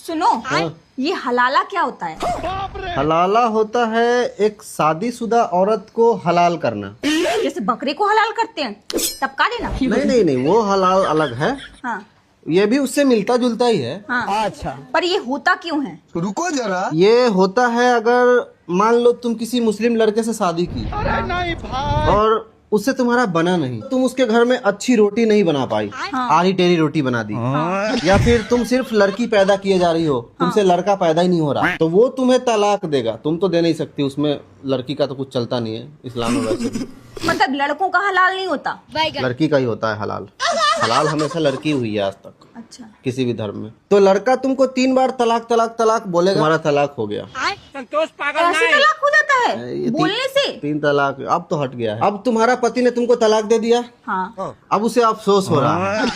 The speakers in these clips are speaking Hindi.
सुनो, ये हलाला क्या होता है? हलाला होता है एक शादीशुदा औरत को हलाल करना। जैसे बकरे को हलाल करते हैं तब का देना? नहीं, वो हलाल अलग है। हाँ ये भी उससे मिलता जुलता ही है। हाँ। अच्छा, पर ये होता क्यों है? रुको जरा। ये होता है अगर मान लो तुम किसी मुस्लिम लड़के से शादी की और उससे तुम्हारा बना नहीं, तुम उसके घर में अच्छी रोटी नहीं बना पाई, आरी टेरी रोटी बना दी, या फिर तुम सिर्फ लड़की पैदा किए जा रही हो, तुमसे लड़का पैदा ही नहीं हो रहा, तो वो तुम्हें तलाक देगा। तुम तो दे नहीं सकती, उसमें लड़की का तो कुछ चलता नहीं है इस्लाम में वैसे भी। मतलब लड़कों का हलाल नहीं होता? लड़की का ही होता है हलाल। हलाल हमेशा लड़की हुई है आज तक अच्छा, किसी भी धर्म में। तो लड़का तुमको 3 बार तलाक तलाक तलाक बोलेगा, तुम्हारा तलाक हो गया। ऐसे तलाक हो जाता है ये बोलने से? 3 तलाक अब तो हट गया है। अब तुम्हारा पति ने तुमको तलाक दे दिया, हाँ। अब उसे अफसोस हो रहा है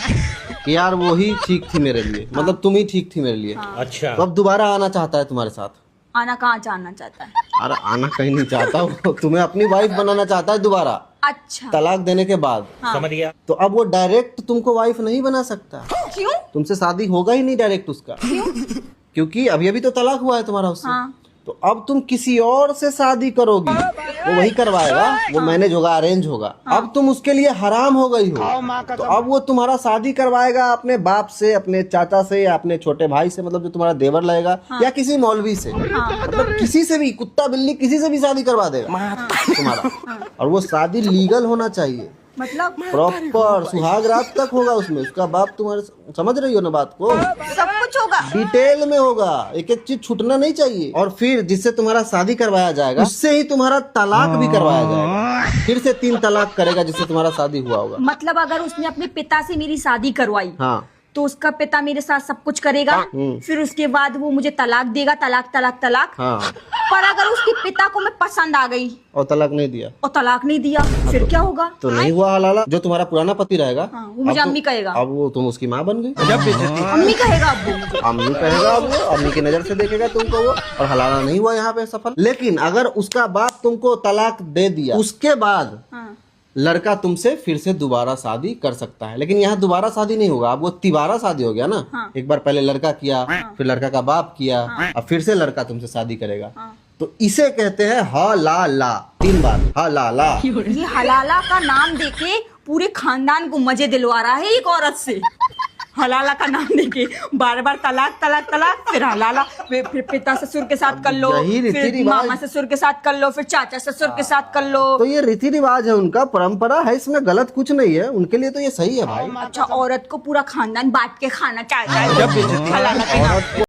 कि यार वो ही ठीक थी मेरे लिए, मतलब तुम ही ठीक थी मेरे लिए। अच्छा, तो अब दोबारा आना चाहता है तुम्हारे साथ। आना कहाँ जानना चाहता है? अरे आना कहीं नहीं चाहता, वो तुम्हें अपनी वाइफ बनाना चाहता है दोबारा, अच्छा, तलाक देने के बाद। समझ गया। तो अब वो डायरेक्ट तुमको वाइफ नहीं बना सकता, क्यों? तुमसे शादी होगा ही नहीं डायरेक्ट उसका। क्योंकि अभी अभी तो तलाक हुआ है तुम्हारा उससे। हाँ। तो अब तुम किसी और से शादी करोगी, वो वही करवाएगा, वो मैनेज होगा, अरेंज होगा। अब तुम उसके लिए हराम हो गई हो, तो अब वो तुम्हारा शादी करवाएगा अपने बाप से, अपने चाचा से, या अपने छोटे भाई से, मतलब जो तुम्हारा देवर लगेगा, या किसी मौलवी से, मतलब किसी से भी, कुत्ता बिल्ली किसी से भी शादी करवा देगा तुम्हारा। और वो शादी लीगल होना चाहिए, मतलब प्रॉपर सुहाग रात तक होगा उसमें। उसका बाप तुम्हारे, समझ रही हो ना बात को? सब कुछ होगा, डिटेल में होगा, एक एक चीज छूटना नहीं चाहिए। और फिर जिससे तुम्हारा शादी करवाया जाएगा उससे ही तुम्हारा तलाक भी करवाया जाएगा। फिर से 3 तलाक करेगा जिससे तुम्हारा शादी हुआ होगा। मतलब अगर उसने अपने पिता से मेरी शादी करवाई, हाँ, तो उसका पिता मेरे साथ सब कुछ करेगा, फिर उसके बाद वो मुझे तलाक देगा, तलाक तलाक तलाक। हाँ। पर अगर उसके पिता को मैं पसंद आ गई और तलाक नहीं दिया, और तलाक नहीं दिया, फिर क्या होगा? तो नहीं हुआ हलाला। जो तुम्हारा पुराना पति रहेगा, हाँ, वो मुझे अम्मी कहेगा। अब वो तुम उसकी माँ बन गई। अम्मी कहेगा अब वो मुझे। अम्मी कहेगा, अब वो अम्मी की नजर से देखेगा तुमको वो, और हलाला नहीं हुआ यहाँ पे सफल। लेकिन अगर उसका बाप तुमको तलाक दे दिया, उसके बाद हाँ। लड़का तुमसे फिर से दोबारा शादी कर सकता है। लेकिन यहाँ दोबारा शादी नहीं होगा, अब वो तिबारा शादी हो गया ना। हाँ। एक बार पहले लड़का किया, फिर लड़का का बाप किया, और फिर से लड़का तुमसे शादी करेगा। तो इसे कहते हैं हलाला। 3 बार हलाला। ये हलाला का नाम देके पूरे खानदान को मजे दिलवा रहा है एक औरत से। हलाला का नाम देके बार बार तलाक तलाक तलाक, फिर हलाला, फिर पिता ससुर के साथ कर लो, यही रीति फिर रिवाज। मामा ससुर के साथ कर लो, फिर चाचा ससुर के साथ कर लो। तो ये रीति रिवाज है उनका, परंपरा है, इसमें गलत कुछ नहीं है। उनके लिए तो ये सही है भाई। अच्छा, औरत को पूरा खानदान बांट के खाना चाहता है हलाला के नाम पे।